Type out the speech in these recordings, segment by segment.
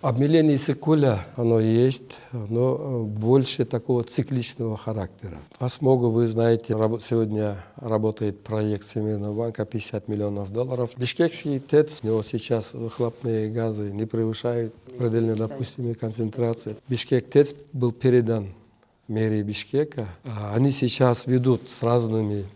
Обмеление Иссык-Куля, оно есть, но больше такого цикличного характера. По Смогу, вы знаете, сегодня работает проект Всемирного банка $50 миллионов. Бишкекский ТЭЦ, у него сейчас выхлопные газы не превышают предельно допустимые концентрации. Бишкек ТЭЦ был передан мэрии Бишкека. Они сейчас ведут с разными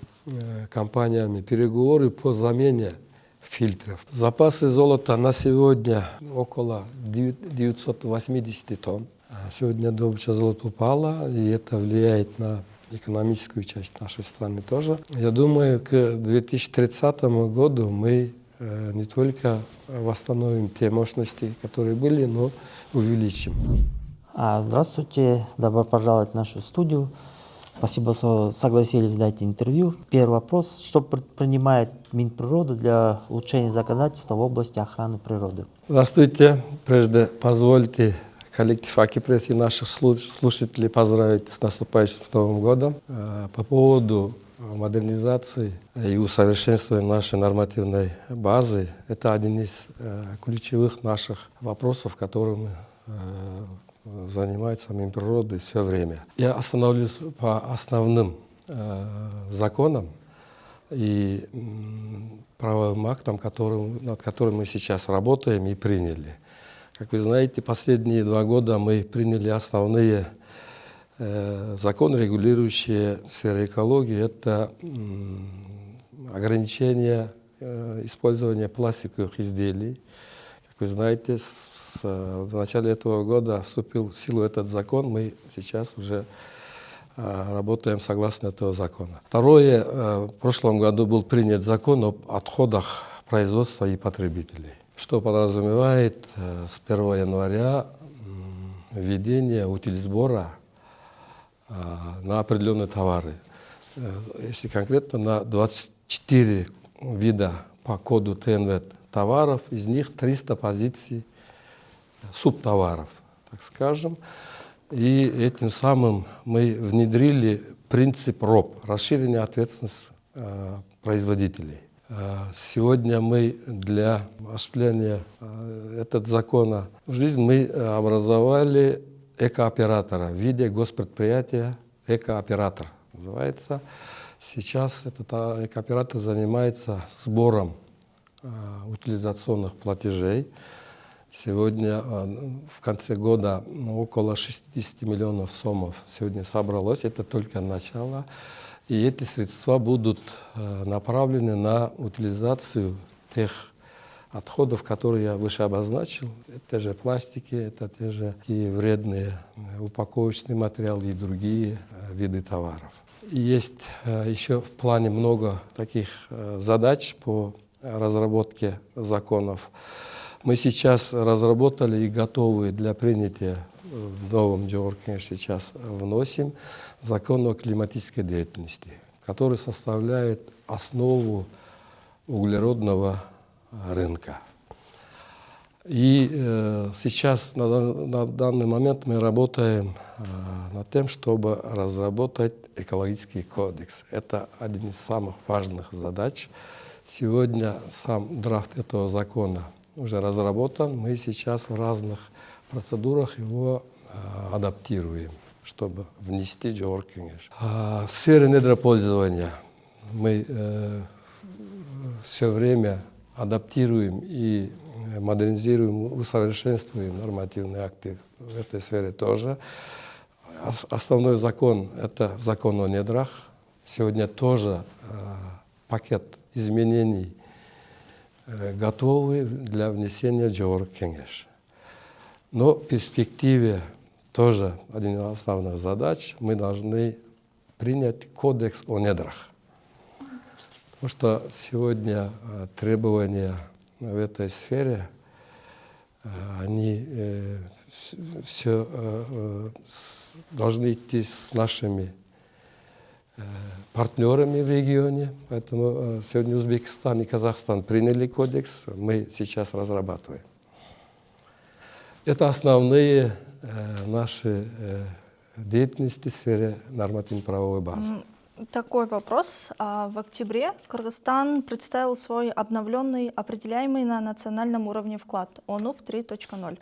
компаниями переговоры по замене фильтров. Запасы золота на сегодня около 980 тонн. Сегодня добыча золота упала, и это влияет на экономическую часть нашей страны тоже. Я думаю, к 2030 году мы не только восстановим те мощности, которые были, но увеличим. Здравствуйте, добро пожаловать в нашу студию. Спасибо, что согласились дать интервью. Первый вопрос. Что предпринимает Минприрода для улучшения законодательства в области охраны природы? Здравствуйте. Прежде позвольте коллектив Акипресс и наших слушателей поздравить с наступающим Новым годом. По поводу модернизации и усовершенствования нашей нормативной базы, это один из ключевых наших вопросов, которым занимается Минприрода все время. Я остановлюсь по основным законам и правовым актам, над которыми мы сейчас работаем и приняли. Как вы знаете, последние 2 года мы приняли основные законы, регулирующие сферу экологии. Это ограничение использования пластиковых изделий. Как вы знаете, в начале этого года вступил в силу этот закон. Мы сейчас уже работаем согласно этого закона. Второе, в прошлом году был принят закон об отходах производства и потребителей, что подразумевает с 1 января введение утилизбора на определенные товары. Если конкретно, на 24 вида по коду ТНВ товаров, из них 300 позиций субтоваров, так скажем. И этим самым мы внедрили принцип РОП, расширение ответственности производителей. Сегодня мы для осуществления этого закона в жизнь мы образовали экооператора в виде госпредприятия «Экооператор» называется. Сейчас этот экооператор занимается сбором утилизационных платежей. Сегодня в конце года около 60 миллионов сомов сегодня собралось. Это только начало. И эти средства будут направлены на утилизацию тех отходов, которые я выше обозначил. Это те же пластики, это те же и вредные упаковочные материалы и другие виды товаров. И есть еще в плане много таких задач по разработке законов. Мы сейчас разработали и готовы для принятия в новом Джеоргии сейчас вносим закон о климатической деятельности, который составляет основу углеродного рынка. И сейчас на данный момент мы работаем над тем, чтобы разработать экологический кодекс. Это один из самых важных задач. Сегодня сам драфт этого закона уже разработан. Мы сейчас в разных процедурах его адаптируем, чтобы внести Джеоргии. В сфере недропользования мы все время адаптируем и модернизируем, усовершенствуем нормативные акты в этой сфере тоже. Основной закон – это закон о недрах. Сегодня тоже пакет изменений готовы для внесения Джеоргии. Но в перспективе тоже один из основных задач – мы должны принять кодекс о недрах. Потому что сегодня требования в этой сфере, они все должны идти с нашими партнерами в регионе. Поэтому сегодня Узбекистан и Казахстан приняли кодекс, мы сейчас разрабатываем. Это основные наши деятельности в сфере нормативно-правовой базы. Такой вопрос. В октябре Кыргызстан представил свой обновленный, определяемый на национальном уровне вклад ОНУФ 3.0.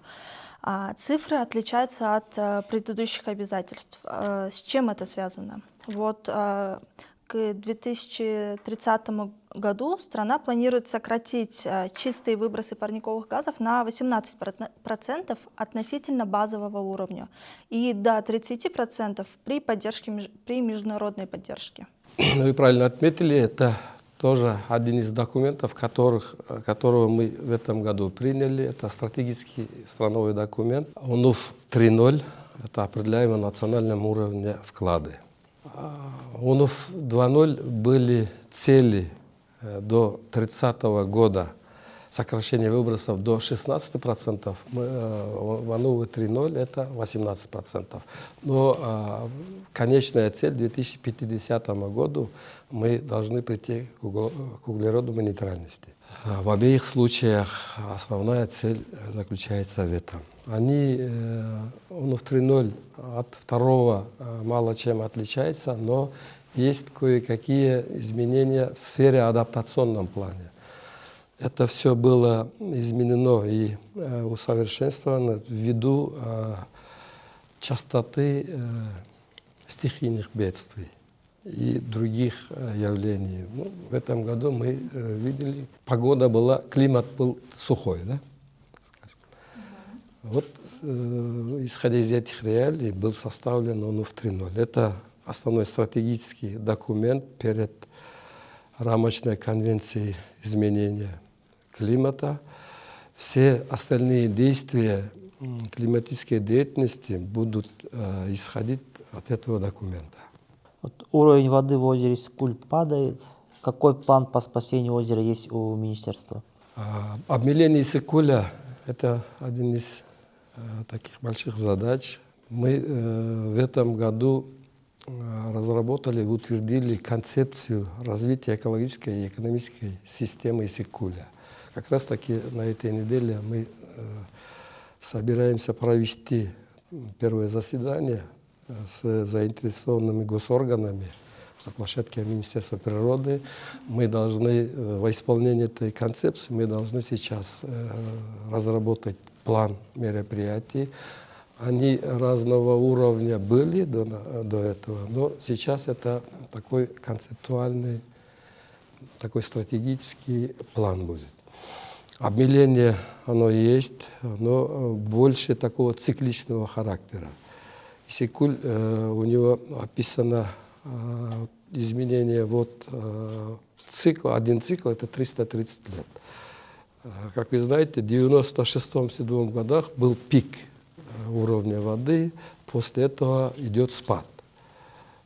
Цифры отличаются от предыдущих обязательств. С чем это связано? Вот к 2030 году страна планирует сократить чистые выбросы парниковых газов на 18% относительно базового уровня и до 30% при международной поддержке. Вы правильно отметили, это тоже один из документов, которого мы в этом году приняли. Это стратегический страновой документ. УНУФ 3.0, это определяемые на национальном уровне вклады. УНУФ 2.0 были цели до 30 года сокращение выбросов до 16%, в УНУФ 3.0 это 18%. Но конечная цель к 2050 году мы должны прийти к углеродной нейтральности. В обеих случаях основная цель заключается в этом. УНУФ 3.0 от второго мало чем отличается, но есть кое-какие изменения в сфере адаптационном плане. Это все было изменено и усовершенствовано ввиду частоты стихийных бедствий и других явлений. Ну, в этом году мы видели, климат был сухой, да? Вот, исходя из этих реалий, был составлен УНУФ 3.0. Это основной стратегический документ перед рамочной конвенцией изменения климата. Все остальные действия климатической деятельности будут исходить от этого документа. Вот уровень воды в озере Иссык-Куль падает. Какой план по спасению озера есть у министерства? Обмеление Иссык-Куля – это один из таких больших задач. Мы в этом году разработали и утвердили концепцию развития экологической и экономической системы Иссык-Куля. Как раз таки на этой неделе мы собираемся провести первое заседание с заинтересованными госорганами на площадке Министерства природы. Мы должны во исполнение этой концепции сейчас разработать план мероприятий. Они разного уровня были до этого, но сейчас это такой концептуальный, такой стратегический план будет. Обмеление оно есть, но больше такого цикличного характера. Иссык-Куль, у него описано изменение один цикл это 330 лет. Как вы знаете, в 96-97 годах был пик уровня воды, после этого идет спад.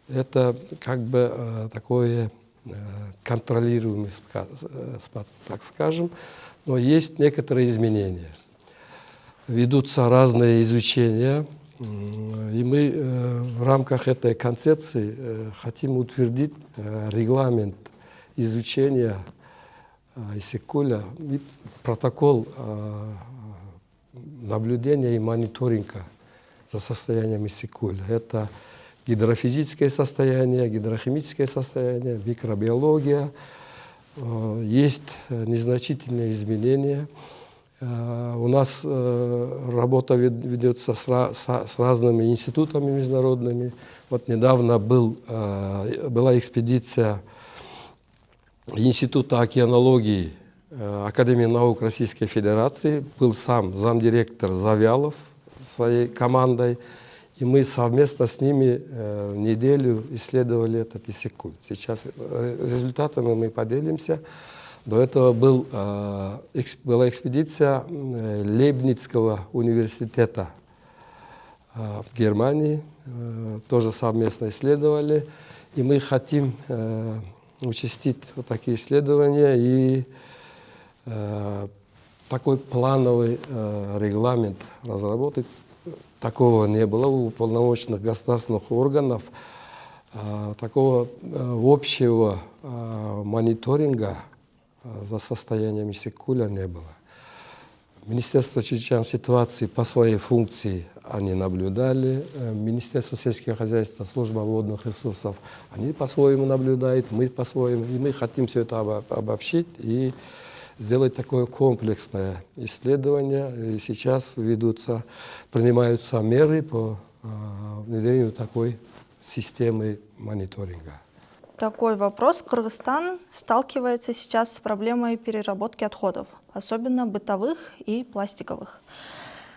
Это как бы такой контролируемый спад, так скажем, но есть некоторые изменения. Ведутся разные изучения, и мы в рамках этой концепции хотим утвердить регламент изучения Иссык-Куля и протокол наблюдения и мониторинга за состоянием Иссык-Куля. Это гидрофизическое состояние, гидрохимическое состояние, микробиология. Есть незначительные изменения. У нас работа ведется с разными институтами международными. Вот недавно была экспедиция Института океанологии Академии наук Российской Федерации. Был сам замдиректор Завьялов своей командой. И мы совместно с ними неделю исследовали этот Иссык-Куль. Сейчас результатами мы поделимся. До этого была экспедиция Лейбницкого университета в Германии. Тоже совместно исследовали. И мы хотим участить вот такие исследования и такой плановый регламент разработать. Такого не было у уполномоченных государственных органов, такого общего мониторинга за состоянием Иссык-Куля не было. Министерство чрезвычайной ситуации по своей функции они наблюдали, Министерство сельского хозяйства, служба водных ресурсов, они по-своему наблюдают, мы по-своему, и мы хотим все это обобщить и сделать такое комплексное исследование. И сейчас принимаются меры по внедрению такой системы мониторинга. Такой вопрос. Кыргызстан сталкивается сейчас с проблемой переработки отходов, особенно бытовых и пластиковых.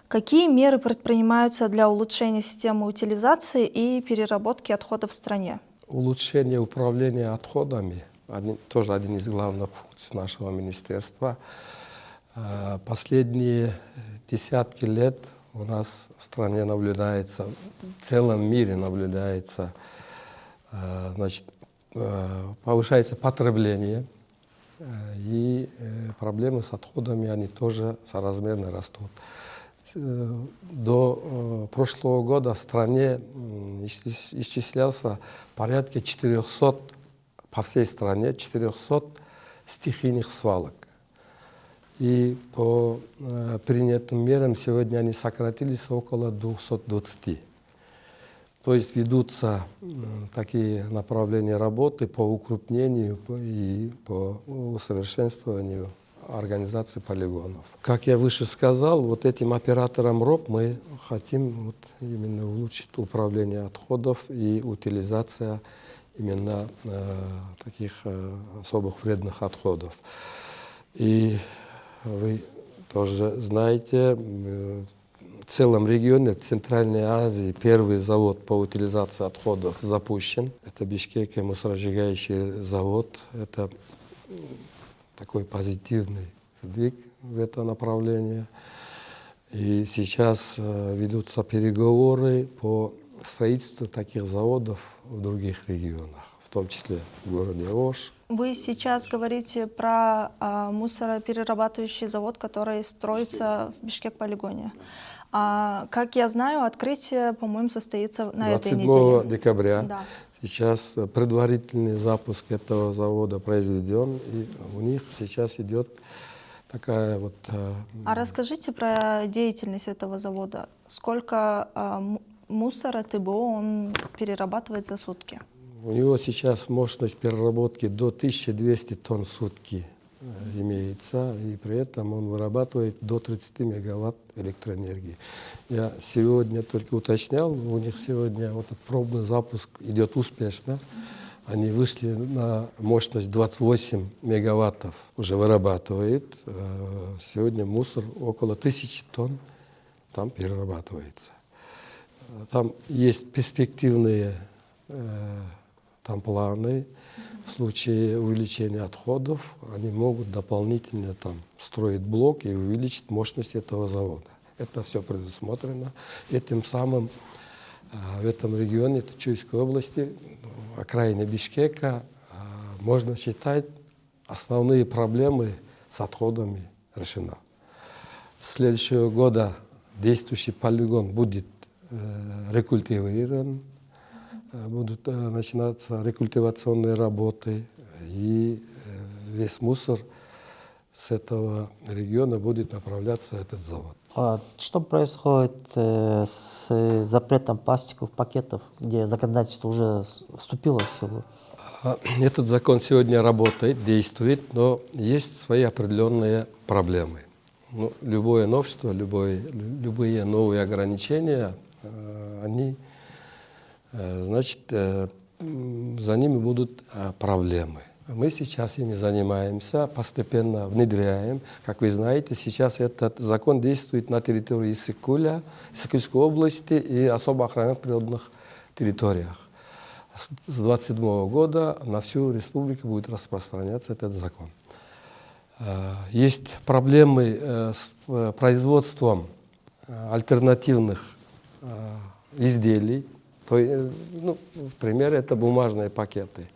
Какие меры предпринимаются для улучшения системы утилизации и переработки отходов в стране? Улучшение управления отходами тоже один из главных функций нашего министерства. Последние десятки лет у нас в стране наблюдается, в целом мире наблюдается, повышается потребление, и проблемы с отходами, они тоже соразмерно растут. До прошлого года в стране исчислялся порядка 400, по всей стране 400 стихийных свалок. И по принятым мерам сегодня они сократились около 220. То есть ведутся такие направления работы по укрупнению и по усовершенствованию организации полигонов. Как я выше сказал, вот этим оператором РОП мы хотим именно улучшить управление отходов и утилизация именно таких особых вредных отходов. И вы тоже знаете, в целом регионе, в Центральной Азии, первый завод по утилизации отходов запущен. Это Бишкекский мусоросжигающий завод. Это такой позитивный сдвиг в это направление. И сейчас ведутся переговоры по строительству таких заводов в других регионах, в том числе в городе Ош. Вы сейчас говорите про мусороперерабатывающий завод, который строится в Бишкек-полигоне. Как я знаю, открытие, по-моему, состоится на этой неделе. 27 декабря. Да. Сейчас предварительный запуск этого завода произведен, и у них сейчас идет такая вот... А расскажите про деятельность этого завода. Сколько мусора ТБО он перерабатывает за сутки? У него сейчас мощность переработки до 1200 тонн в сутки имеется, и при этом он вырабатывает до 30 мегаватт электроэнергии. Я сегодня только уточнял, у них сегодня вот этот пробный запуск идет успешно. Они вышли на мощность 28 мегаваттов, уже вырабатывает. Сегодня мусор около 1000 тонн там перерабатывается. Там есть перспективные там планы. В случае увеличения отходов они могут дополнительно там строить блок и увеличить мощность этого завода. Это все предусмотрено. И тем самым в этом регионе, в Чуйской области, окраине Бишкека, можно считать, основные проблемы с отходами решены. С следующего года действующий полигон будет рекультивирован, будут начинаться рекультивационные работы, и весь мусор с этого региона будет направляться в этот завод. Что происходит с запретом пластиковых пакетов, где законодательство уже вступило в силу? Этот закон сегодня работает, действует, но есть свои определенные проблемы. Ну, любое новшество, любые новые ограничения, они, значит, за ними будут проблемы. Мы сейчас ими занимаемся, постепенно внедряем. Как вы знаете, сейчас этот закон действует на территории Иссык-Куля, Иссык-Кульской области и особо охраняемых природных территориях. С 2027 года на всю республику будет распространяться этот закон. Есть проблемы с производством альтернативных изделий. Например, это бумажные пакеты.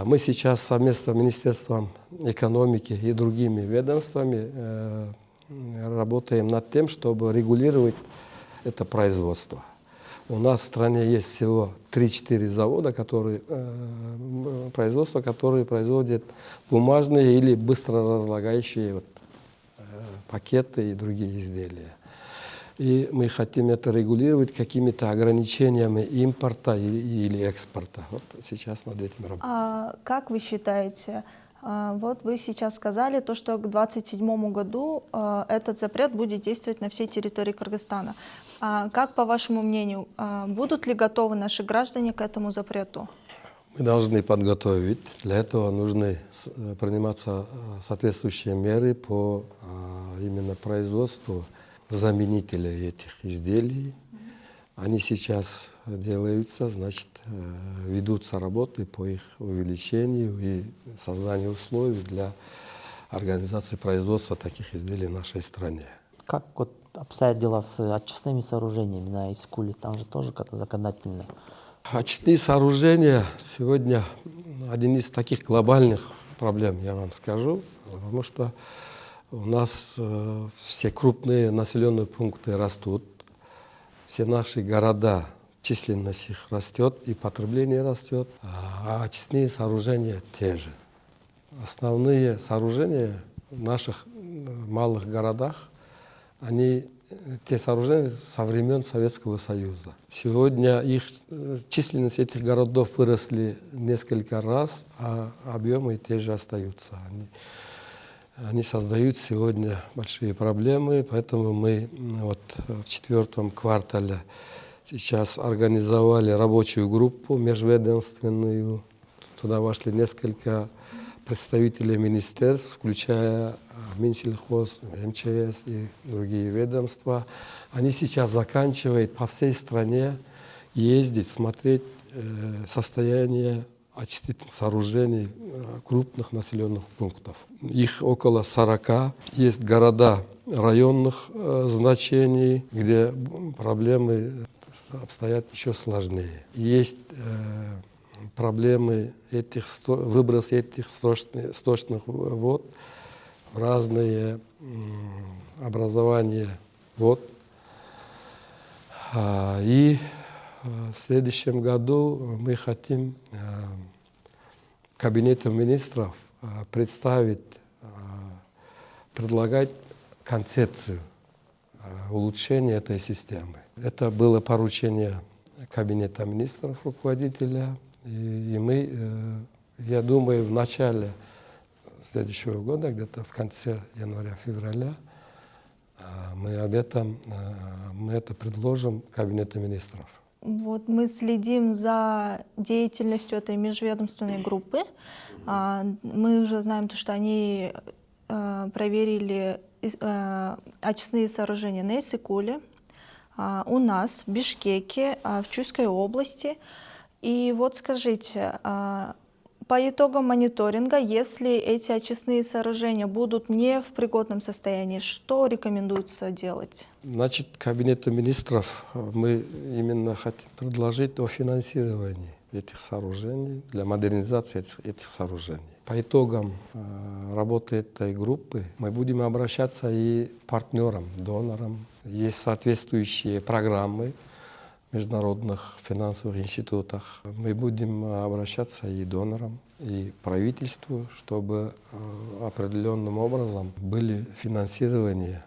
Мы сейчас совместно с Министерством экономики и другими ведомствами работаем над тем, чтобы регулировать это производство. У нас в стране есть всего 3-4 завода, которые производят бумажные или быстро разлагающие пакеты и другие изделия. И мы хотим это регулировать какими-то ограничениями импорта или экспорта. Вот сейчас над этим работаем. Как вы считаете, Вот вы сейчас сказали, то, что к 2027 году этот запрет будет действовать на всей территории Кыргызстана. Как, по вашему мнению, будут ли готовы наши граждане к этому запрету? Мы должны подготовить. Для этого нужны приниматься соответствующие меры по именно производству заменителей этих изделий. Они сейчас делаются, значит, ведутся работы по их увеличению и созданию условий для организации производства таких изделий в нашей стране. Как вот обстоят дела с очистными сооружениями на Искуле? Там же тоже как-то законодательно. Очистные сооружения сегодня один из таких глобальных проблем, я вам скажу, потому что у нас все крупные населенные пункты растут, все наши города, численность их растет и потребление растет, а очистные сооружения те же. Основные сооружения в наших малых городах, они те сооружения со времен Советского Союза. Сегодня численность этих городов выросли несколько раз, а объемы те же остаются. Они создают сегодня большие проблемы, поэтому мы вот в 4 квартале сейчас организовали рабочую группу межведомственную. Туда вошли несколько представителей министерств, включая Минсельхоз, МЧС и другие ведомства. Они сейчас заканчивают по всей стране ездить, смотреть состояние очистительных сооружений крупных населенных пунктов. Их около 40. Есть города районных значений, где проблемы обстоят еще сложнее. Есть проблемы выброса этих сточных вод в разные образования вод. И в следующем году мы хотим Кабинету министров предлагать концепцию улучшения этой системы. Это было поручение Кабинета министров руководителя, и мы, я думаю, в начале следующего года, где-то в конце января-февраля, мы это предложим Кабинету министров. Вот мы следим за деятельностью этой межведомственной группы. Мы уже знаем, что они проверили очистные сооружения на Иссыкуле, у нас, в Бишкеке, в Чуйской области. И вот скажите, по итогам мониторинга, если эти очистные сооружения будут не в пригодном состоянии, что рекомендуется делать? Значит, Кабинету министров мы именно хотим предложить о финансировании этих сооружений, для модернизации этих сооружений. По итогам работы этой группы мы будем обращаться и к партнерам, донорам. Есть соответствующие программы в международных финансовых институтах. Мы будем обращаться и донорам, и правительству, чтобы определенным образом были финансирования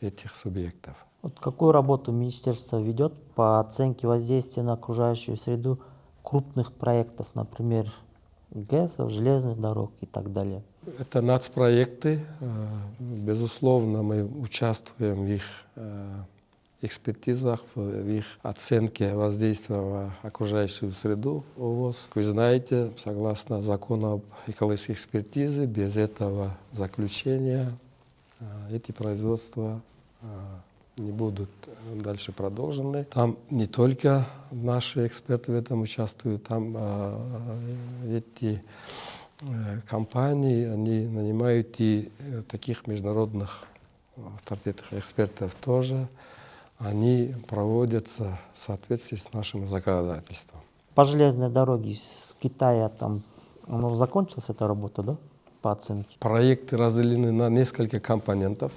этих субъектов. Вот какую работу министерство ведет по оценке воздействия на окружающую среду крупных проектов, например, ГЭСов, железных дорог и так далее? Это нацпроекты. Безусловно, мы участвуем в их экспертизах, в их оценке воздействия на окружающую среду ОВОЗ. Вы знаете, согласно закону об экологической экспертизе, без этого заключения эти производства не будут дальше продолжены. Там не только наши эксперты в этом участвуют, там эти компании, они нанимают и таких международных авторитетных экспертов тоже. Они проводятся в соответствии с нашим законодательством. По железной дороге с Китая там, уже закончилась эта работа, да, по оценке? Проекты разделены на несколько компонентов.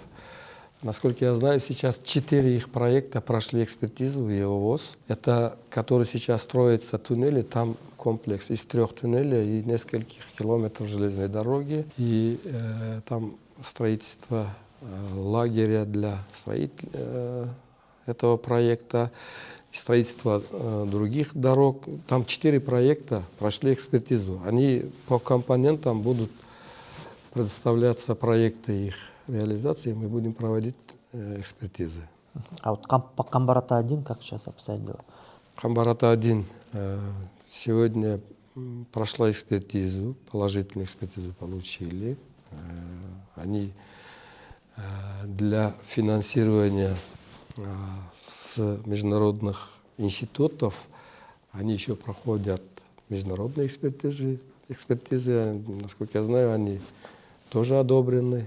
Насколько я знаю, сейчас 4 их проекта прошли экспертизу и ОВОЗ. Это, который сейчас строится туннели, там комплекс из 3 туннелей и нескольких километров железной дороги. И там строительство лагеря для этого проекта, строительство других дорог. Там 4 проекта прошли экспертизу. Они по компонентам будут предоставляться проекты их реализации, мы будем проводить экспертизы. А вот по Камбарата-1 как сейчас обстоят дела? Камбарата-1 сегодня прошла экспертизу, положительную экспертизу получили. Они для финансирования с международных институтов, они еще проходят международные экспертизы. Насколько я знаю, они тоже одобрены.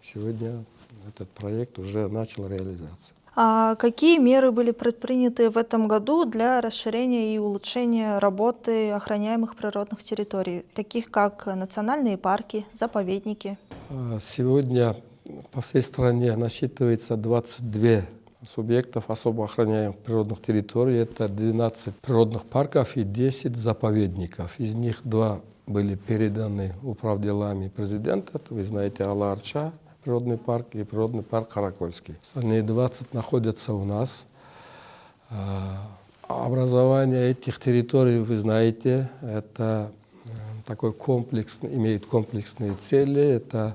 Сегодня этот проект уже начал реализацию. А какие меры были предприняты в этом году для расширения и улучшения работы охраняемых природных территорий, таких как национальные парки, заповедники? Сегодня по всей стране насчитывается 22 субъектов особо охраняемых природных территорий. Это 12 природных парков и 10 заповедников. Из них 2 были переданы управделами президента. Вы знаете, Ала-Арча природный парк и природный парк Каракольский. Остальные 20 находятся у нас. Образование этих территорий, вы знаете, это такой комплекс, имеет комплексные цели. Это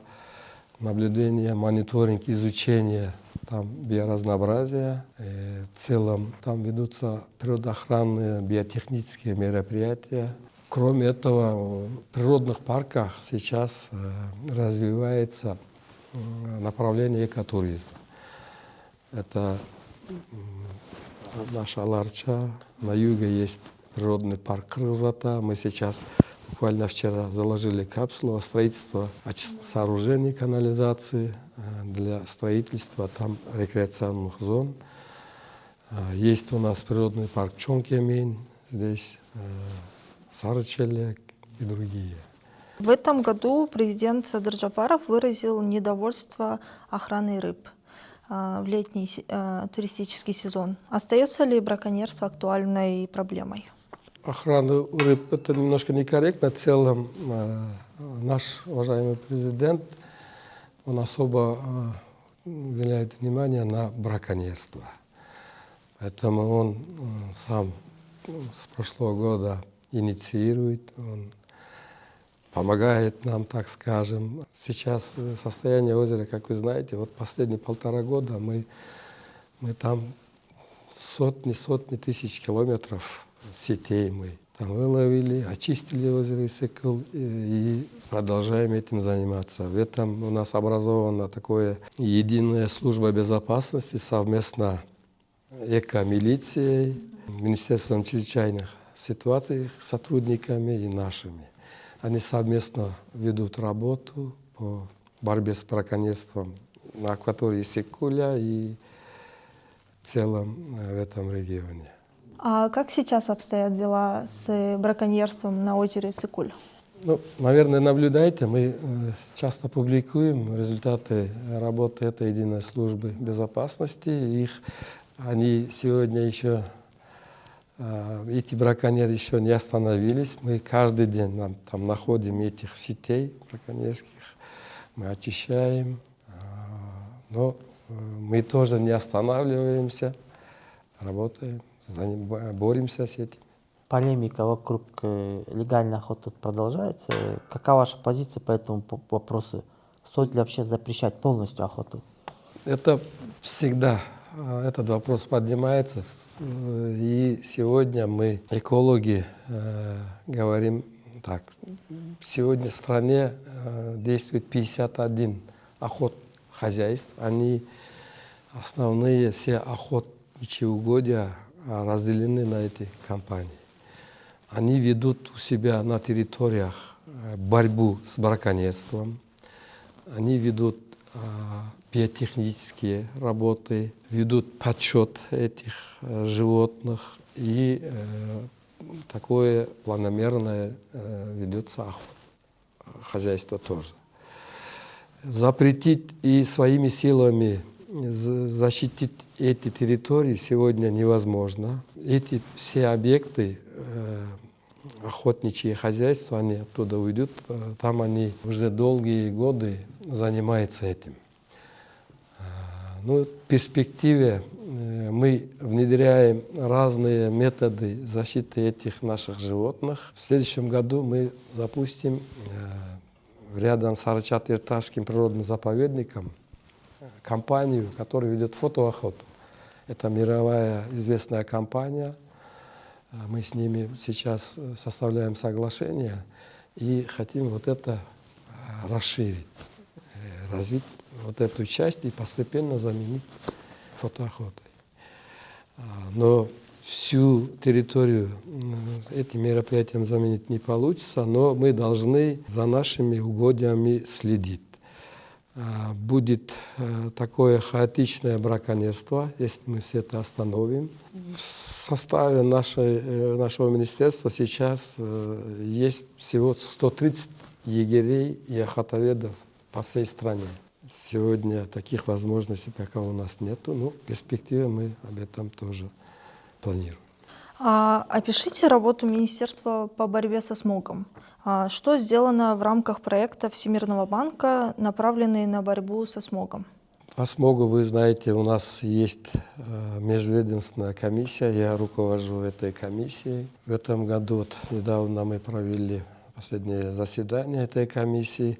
наблюдение, мониторинг, изучение там биоразнообразия. В целом там ведутся природоохранные, биотехнические мероприятия. Кроме этого, в природных парках сейчас развивается направление экотуризма. Это наша Ала-Арча, на юге есть природный парк Кыргызата. Мы сейчас буквально вчера заложили капсулу о строительстве сооружений канализации для строительства там рекреационных зон. Есть у нас природный парк Чонкемин, здесь Сарычелек и другие. В этом году президент Садыр Джапаров выразил недовольство охраной рыб в летний туристический сезон. Остается ли браконьерство актуальной проблемой? Охрана рыб — это немножко некорректно. В целом наш уважаемый президент, он особо уделяет внимание на браконьерство. Поэтому он сам с прошлого года инициирует, он помогает нам, так скажем. Сейчас состояние озера, как вы знаете, вот последние 1,5 года мы там сотни тысяч километров сетей мы там выловили, очистили озеро Исыкул и продолжаем этим заниматься. В этом у нас образована такая единая служба безопасности совместно эко-милицией, Министерством чрезвычайных ситуаций, сотрудниками и нашими. Они совместно ведут работу по борьбе с браконьерством на акватории Исыкуля и в целом в этом регионе. А как сейчас обстоят дела с браконьерством на озере Исыкуль? Ну, наверное, наблюдаете, мы часто публикуем результаты работы этой единой службы безопасности. Они сегодня еще, эти браконьеры еще не остановились. Мы каждый день там находим этих сетей браконьерских, мы очищаем, но мы тоже не останавливаемся, работаем, боремся с этим. Полемика вокруг легальной охоты продолжается. Какая ваша позиция по этому вопросу? Стоит ли вообще запрещать полностью охоту? Это всегда, этот вопрос поднимается. И сегодня мы, экологи, говорим так. Сегодня в стране действует 51 охотхозяйств. Они основные все охотничьи угодья разделены на эти компании. Они ведут у себя на территориях борьбу с браконьерством. Они ведут биотехнические работы, ведут подсчет этих животных и такое планомерное ведется хозяйство тоже. Запретить и своими силами защитить эти территории сегодня невозможно. Эти все объекты, охотничьи хозяйства, они оттуда уйдут. Там они уже долгие годы занимаются этим. Ну, в перспективе мы внедряем разные методы защиты этих наших животных. В следующем году мы запустим рядом с Арчат-Ирташским природным заповедником компанию, которая ведет фотоохоту. Это мировая известная компания. Мы с ними сейчас составляем соглашение и хотим вот это расширить, развить вот эту часть и постепенно заменить фотоохотой. Но всю территорию этим мероприятием заменить не получится, но мы должны за нашими угодьями следить. Будет такое хаотичное браконьерство, если мы все это остановим. В составе нашего министерства сейчас есть всего 130 егерей и охотоведов по всей стране. Сегодня таких возможностей пока у нас нету, но в перспективе мы об этом тоже планируем. Опишите работу Министерства по борьбе со смогом. Что сделано в рамках проекта Всемирного банка, направленный на борьбу со смогом? По смогу, вы знаете, у нас есть межведомственная комиссия, я руковожу этой комиссией. В этом году, вот, недавно мы провели последнее заседание этой комиссии.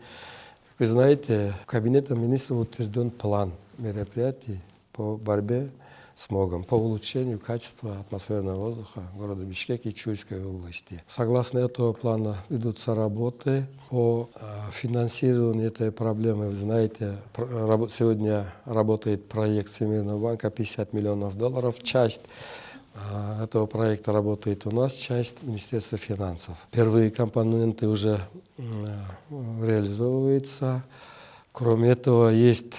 Как вы знаете, Кабинетом министров утвержден план мероприятий по борьбе с смогом, по улучшению качества атмосферного воздуха города Бишкек и Чуйской области. Согласно этого плана ведутся работы по финансированию этой проблемы. Вы знаете, сегодня работает проект Всемирного банка $50 миллионов. Часть этого проекта работает у нас, часть Министерства финансов. Первые компоненты уже реализовываются. Кроме этого, есть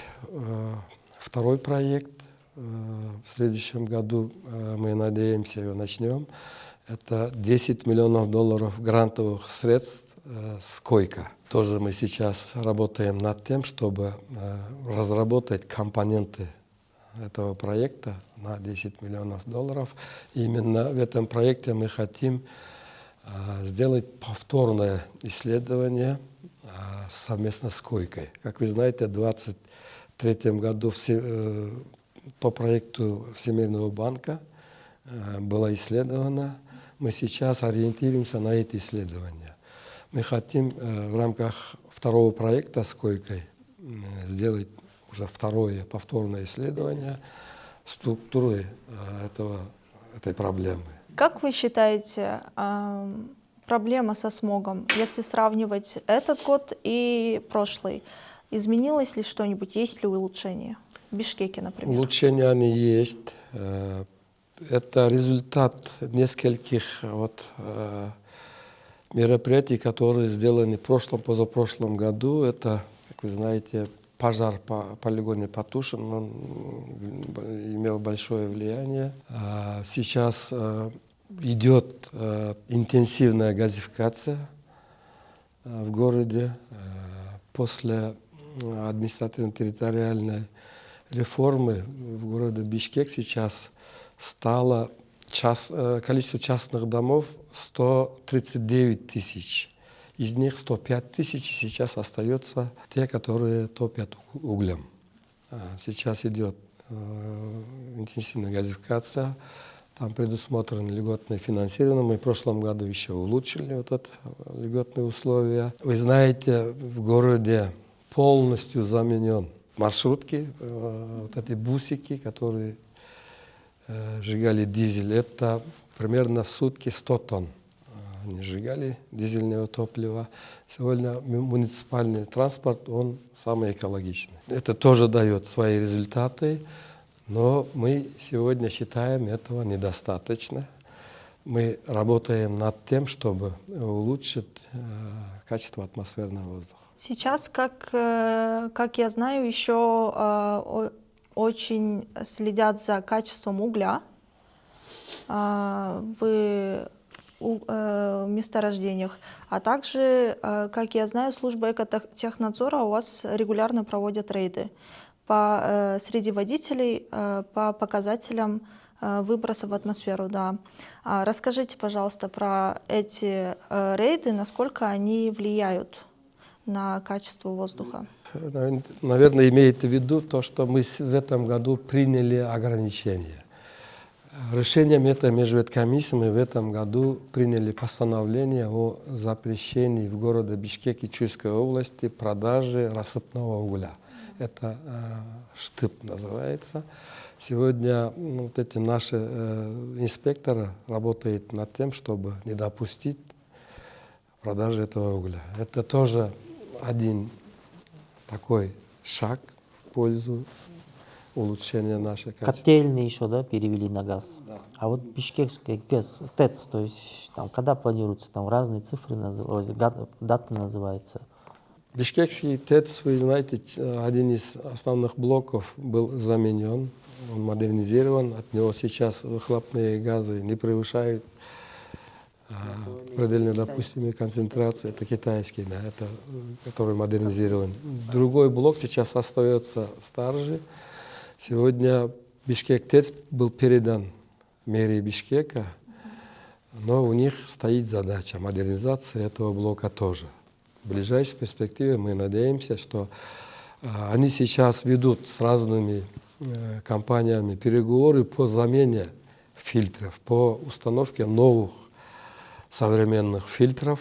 второй проект. В следующем году мы надеемся, его начнем. Это $10 миллионов грантовых средств с койка. Тоже мы сейчас работаем над тем, чтобы разработать компоненты этого проекта на $10 миллионов. И именно в этом проекте мы хотим сделать повторное исследование совместно с койкой. Как вы знаете, в 2023 году по проекту Всемирного банка было исследовано. Мы сейчас ориентируемся на эти исследования. Мы хотим в рамках второго проекта с койкой сделать уже второе повторное исследование структуры этой проблемы. Как вы считаете, проблема со смогом, если сравнивать этот год и прошлый, изменилось ли что-нибудь, есть ли улучшения? В Бишкеке, например. Улучшения они есть. Это результат нескольких мероприятий, которые сделаны в позапрошлом году. Это, как вы знаете, пожар по полигоне потушен, он имел большое влияние. Сейчас идет интенсивная газификация в городе. После административно-территориальной реформы в городе Бишкек сейчас стало количество частных домов 139 тысяч. Из них 105 тысяч сейчас остается те, которые топят углем. Сейчас идет интенсивная газификация, там предусмотрено льготное финансирование. Мы в прошлом году еще улучшили вот это льготные условия. Вы знаете, в городе полностью заменен маршрутки, вот эти бусики, которые сжигали дизель. Это примерно в сутки 100 тонн. Они сжигали дизельного топлива. Сегодня муниципальный транспорт, он самый экологичный. Это тоже дает свои результаты, но мы сегодня считаем этого недостаточно. Мы работаем над тем, чтобы улучшить качество атмосферного воздуха. Сейчас, как я знаю, еще очень следят за качеством угля в месторождениях, а также, как я знаю, служба экотехнадзора у вас регулярно проводят рейды среди водителей по показателям выбросов в атмосферу. Да. Расскажите, пожалуйста, про эти рейды, насколько они влияют на качество воздуха. Наверное, имеете в виду то, что мы в этом году приняли ограничения. Решением этой межветкомиссии мы в этом году приняли постановление о запрещении в городе Бишкеке Чуйской области продажи рассыпного угля. Это штып называется. Сегодня вот эти наши инспекторы работают над тем, чтобы не допустить продажи этого угля. Это тоже один такой шаг в пользу улучшения нашей качества. Котельные еще, да, перевели на газ. Да. А вот бишкекский ГЭС, ТЭЦ, то есть там когда планируется, там разные цифры, даты называются. Бишкекский ТЭЦ, вы знаете, один из основных блоков был заменен, он модернизирован, от него сейчас выхлопные газы не превышают предельно допустимой концентрации. Это китайский, да, это, который модернизирован. Другой блок сейчас остается старше. Сегодня Бишкек ТЭЦ был передан мэрии Бишкека, но у них стоит задача модернизации этого блока тоже. В ближайшей перспективе мы надеемся, что они сейчас ведут с разными компаниями переговоры по замене фильтров, по установке новых современных фильтров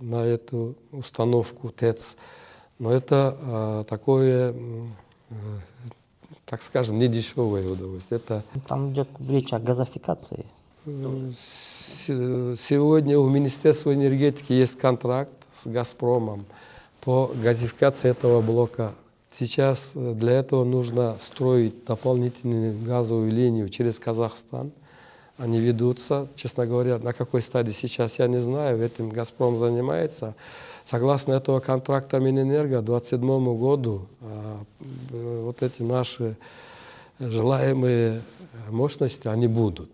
на эту установку ТЭЦ. Но это такое, так скажем, недешевое удовольствие. Это Там идет речь о газификации. сегодня у Министерства энергетики есть контракт с «Газпромом» по газификации этого блока. Сейчас для этого нужно строить дополнительную газовую линию через Казахстан. Они ведутся, честно говоря, на какой стадии сейчас я не знаю, этим «Газпром» занимается. Согласно этого контракта Минэнерго к 2027 году вот эти наши желаемые мощности, они будут.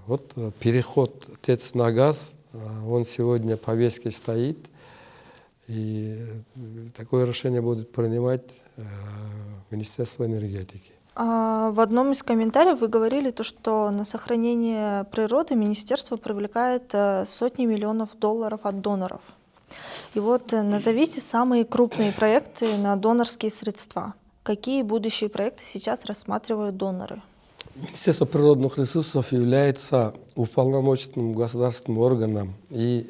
Вот переход ТЭЦ на газ, он сегодня в повестке стоит, и такое решение будет принимать Министерство энергетики. В одном из комментариев вы говорили, что на сохранение природы министерство привлекает сотни миллионов долларов от доноров. И вот назовите самые крупные проекты на донорские средства. Какие будущие проекты сейчас рассматривают доноры? Министерство природных ресурсов является уполномоченным государственным органом и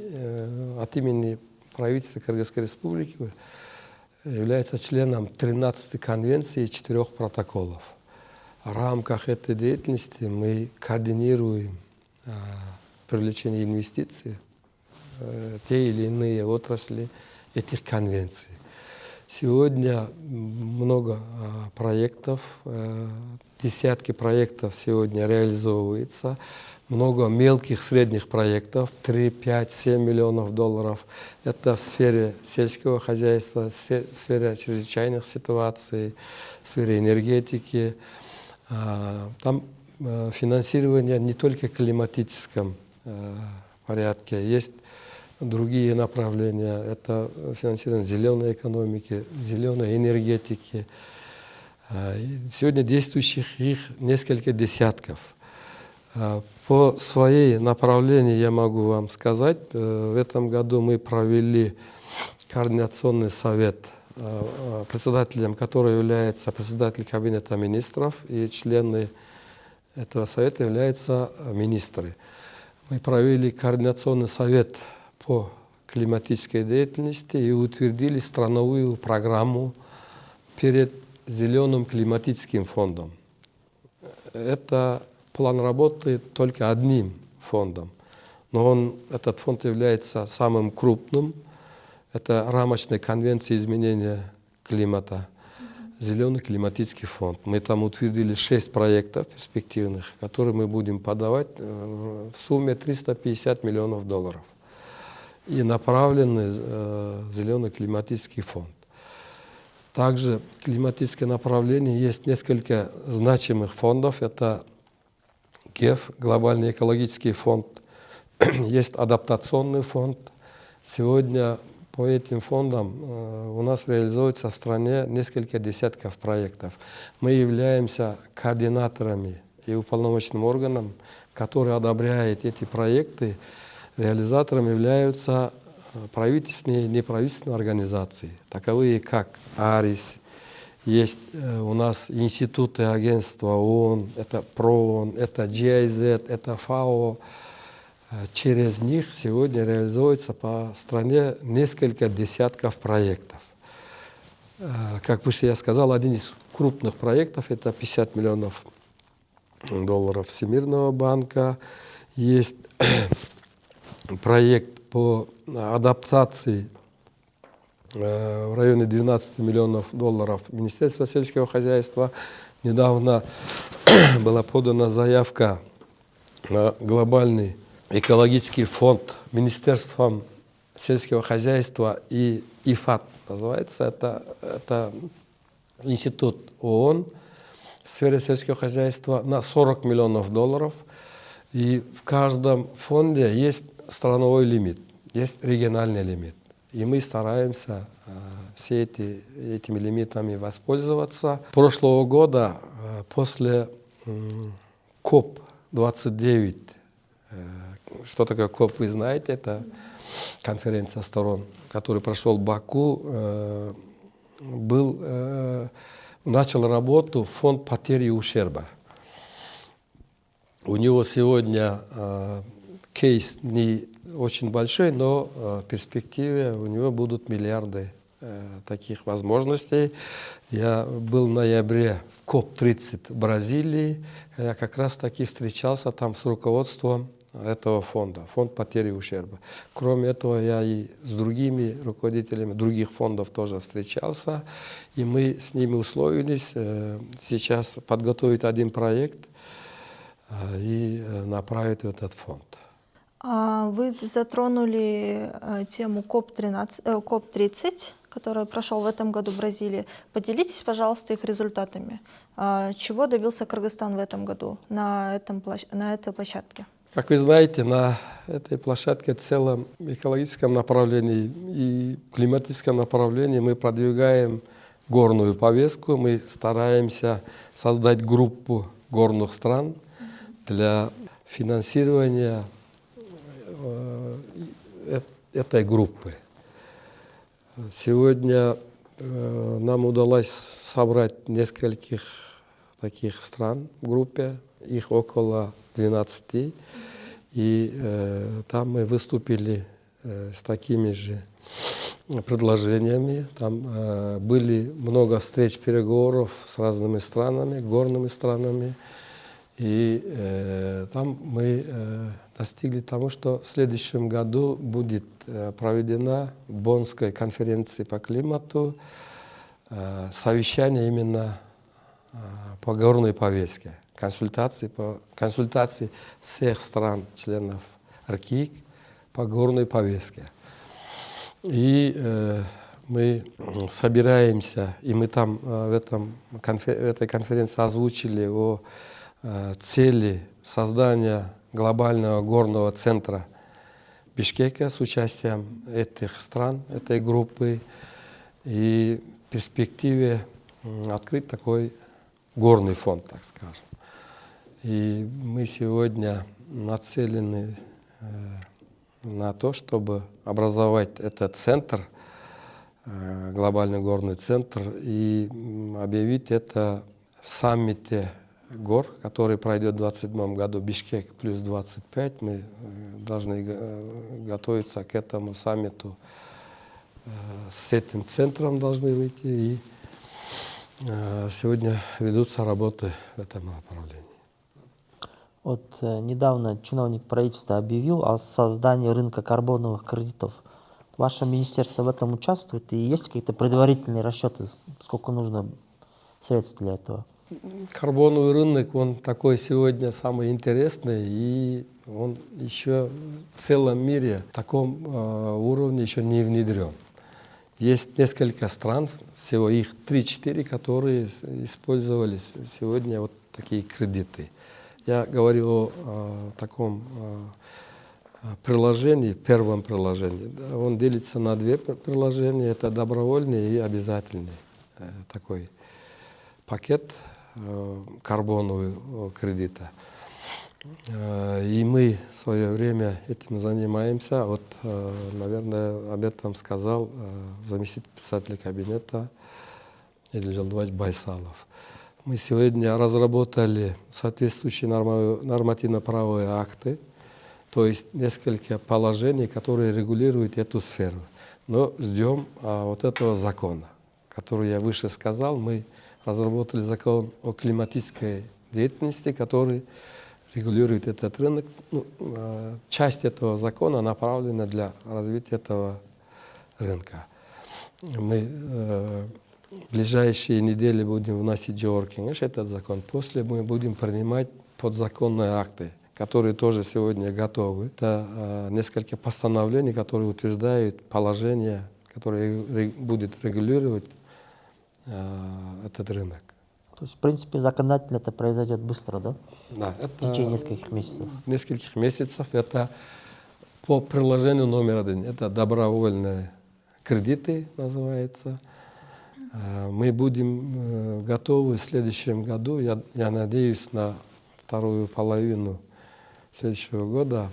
от имени правительства Кыргызской Республики является членом 13 конвенций и 4 протоколов. В рамках этой деятельности мы координируем привлечение инвестиций в те или иные отрасли этих конвенций. Сегодня много проектов, десятки проектов сегодня реализовывается, много мелких, средних проектов, 3, 5, 7 миллионов долларов. Это в сфере сельского хозяйства, в сфере чрезвычайных ситуаций, в сфере энергетики. Там финансирование не только в климатическом порядке, есть другие направления. Это финансирование зеленой экономики, зеленой энергетики. Сегодня действующих их несколько десятков. По своей направлению я могу вам сказать, в этом году мы провели координационный совет, председателем которого является председатель Кабинета министров, и члены этого совета являются министры. Мы провели координационный совет по климатической деятельности и утвердили страновую программу перед Зеленым климатическим фондом. Это план работы только одним фондом, но этот фонд является самым крупным. Это рамочная конвенция изменения климата, Зеленый климатический фонд. Мы там утвердили 6 проектов перспективных, которые мы будем подавать в сумме 350 миллионов долларов. И направлены в Зеленый климатический фонд. Также климатическое направление есть несколько значимых фондов. Это ГЭФ, Глобальный экологический фонд, есть адаптационный фонд. Сегодня по этим фондам у нас реализуется в стране несколько десятков проектов. Мы являемся координаторами и уполномоченным органом, который одобряет эти проекты. Реализатором являются правительственные и неправительственные организации, таковые как АРИС, Есть у нас институты, агентства ООН, это ПРООН, это GIZ, это ФАО. Через них сегодня реализуется по стране несколько десятков проектов. Как выше я сказал, один из крупных проектов – это 50 миллионов долларов Всемирного банка. Есть проект по адаптации в районе 12 миллионов долларов Министерства сельского хозяйства. Недавно была подана заявка на глобальный экологический фонд Министерством сельского хозяйства и ИФАД называется. Это институт ООН в сфере сельского хозяйства на 40 миллионов долларов. И в каждом фонде есть страновой лимит, есть региональный лимит. И мы стараемся этими лимитами воспользоваться. Прошлого года, после КОП-29, что такое КОП, вы знаете, это конференция сторон, который прошел в Баку, начал работу фонд потери и ущерба. У него сегодня кейс не очень большой, но в перспективе у него будут миллиарды таких возможностей. Я был в ноябре в КОП-30 в Бразилии. Я как раз таки встречался там с руководством этого фонда, фонд потери и ущерба. Кроме этого, я и с другими руководителями других фондов тоже встречался, и мы с ними условились сейчас подготовить один проект и направить в этот фонд. Вы затронули тему КОП-30, который прошел в этом году в Бразилии. Поделитесь, пожалуйста, их результатами. Чего добился Кыргызстан в этом году на этой площадке? Как вы знаете, на этой площадке в целом экологическом направлении и климатическом направлении мы продвигаем горную повестку. Мы стараемся создать группу горных стран для финансирования этой группы. Сегодня нам удалось собрать нескольких таких стран в группе, их около 12, и там мы выступили с такими же предложениями. Там были много встреч, переговоров с разными странами, горными странами, и там мы достигли того, что в следующем году будет проведена в Боннской конференции по климату совещание именно по горной повестке, консультации всех стран, членов РКИК по горной повестке. И мы собираемся, и мы там в этой конференции озвучили о цели создания глобального горного центра Бишкека с участием этих стран, этой группы, и в перспективе открыть такой горный фонд, так скажем. И мы сегодня нацелены на то, чтобы образовать этот центр, глобальный горный центр, и объявить это в саммите гор, который пройдет в 2027 году, Бишкек плюс 25. Мы должны готовиться к этому саммиту. С этим центром должны выйти. И сегодня ведутся работы в этом направлении. Вот недавно чиновник правительства объявил о создании рынка карбоновых кредитов. Ваше министерство в этом участвует? И есть какие-то предварительные расчеты, сколько нужно средств для этого? Карбоновый рынок, он такой сегодня самый интересный, и он еще в целом мире в таком уровне еще не внедрен. Есть несколько стран, всего их 3-4, которые использовали сегодня вот такие кредиты. Я говорю о таком приложении, первом приложении. Он делится на две приложения, это добровольный и обязательный такой пакет карбонового кредита. И мы в свое время этим занимаемся. Вот, наверное, об этом сказал заместитель председателя кабинета или Жалдыбаевич Байсалов. Мы сегодня разработали соответствующие нормативно-правовые акты, то есть несколько положений, которые регулируют эту сферу. Но ждем вот этого закона, который я выше сказал. Мы разработали закон о климатической деятельности, который регулирует этот рынок. Часть этого закона направлена для развития этого рынка. Мы в ближайшие недели будем вносить Джоркингеш, этот закон. После мы будем принимать подзаконные акты, которые тоже сегодня готовы. Это несколько постановлений, которые утверждают положение, которое будет регулировать этот рынок. То есть, в принципе, законодательно это произойдет быстро, да? Да, В это течение нескольких месяцев. Нескольких месяцев. Это по приложению номер 1. Это добровольные кредиты называется. Мы будем готовы в следующем году, я надеюсь, на вторую половину следующего года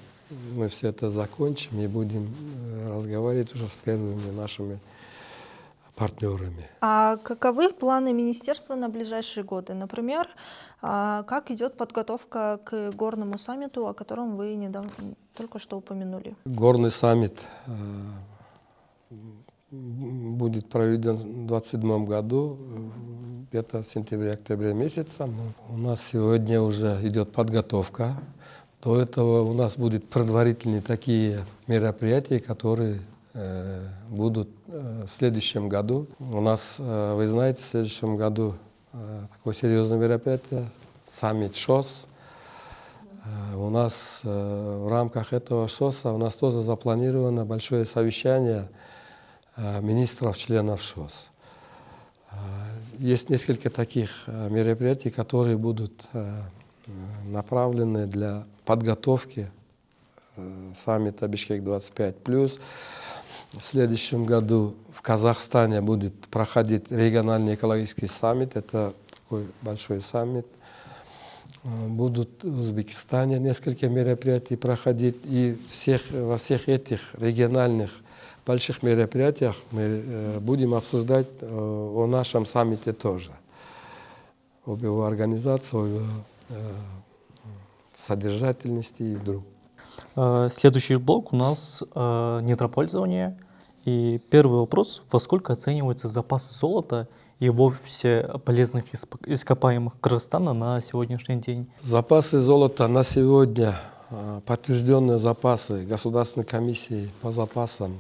мы все это закончим и будем разговаривать уже с первыми нашими партнерами. А каковы планы министерства на ближайшие годы? Например, как идет подготовка к горному саммиту, о котором вы недавно только что упомянули? Горный саммит будет проведен в 2027 году, где-то в сентябре-октябре месяце. У нас сегодня уже идет подготовка. До этого у нас будут предварительные такие мероприятия, которые будут в следующем году. У нас, вы знаете, в следующем году такое серьезное мероприятие, саммит ШОС. У нас в рамках этого ШОСа у нас тоже запланировано большое совещание министров, членов ШОС. Есть несколько таких мероприятий, которые будут направлены для подготовки саммита Бишкек-25+. В следующем году в Казахстане будет проходить региональный экологический саммит. Это такой большой саммит. Будут в Узбекистане несколько мероприятий проходить. И во всех этих региональных больших мероприятиях мы будем обсуждать о нашем саммите тоже. Об его организации, об его содержательности и вдруг. Следующий блок у нас недропользование. И первый вопрос: во сколько оцениваются запасы золота и вовсе полезных ископаемых Кыргызстана на сегодняшний день? Запасы золота на сегодня, подтвержденные запасы Государственной комиссии по запасам,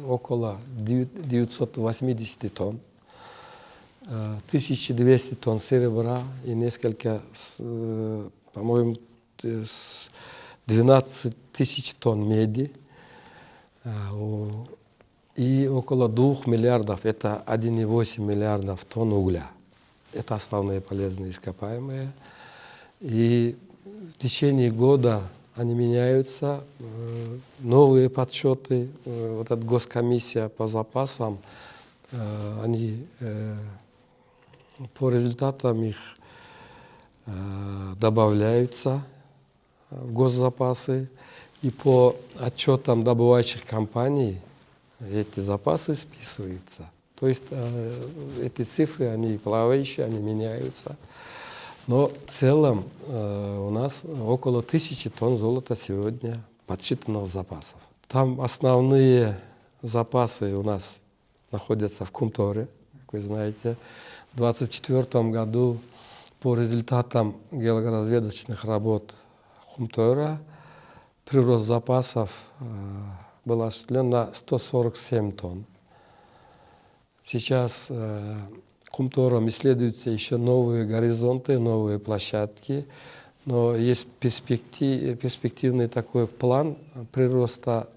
около 980 тонн, 1200 тонн серебра и несколько, по-моему, 12 тысяч тонн меди и около 2 миллиардов, это 1,8 миллиардов тонн угля. Это основные полезные ископаемые. И в течение года они меняются, новые подсчеты, вот эта госкомиссия по запасам, они по результатам их добавляются в госзапасы, и по отчетам добывающих компаний эти запасы списываются. То есть эти цифры, они плавающие, они меняются. Но в целом у нас около 1000 тонн золота сегодня подсчитанных запасов. Там основные запасы у нас находятся в Кумторе, как вы знаете. В 2024 году по результатам геологоразведочных работ Хумтора прирост запасов был осуществлен на 147 тонн. Сейчас Хумтором исследуются еще новые горизонты, новые площадки, но есть перспективный такой план прироста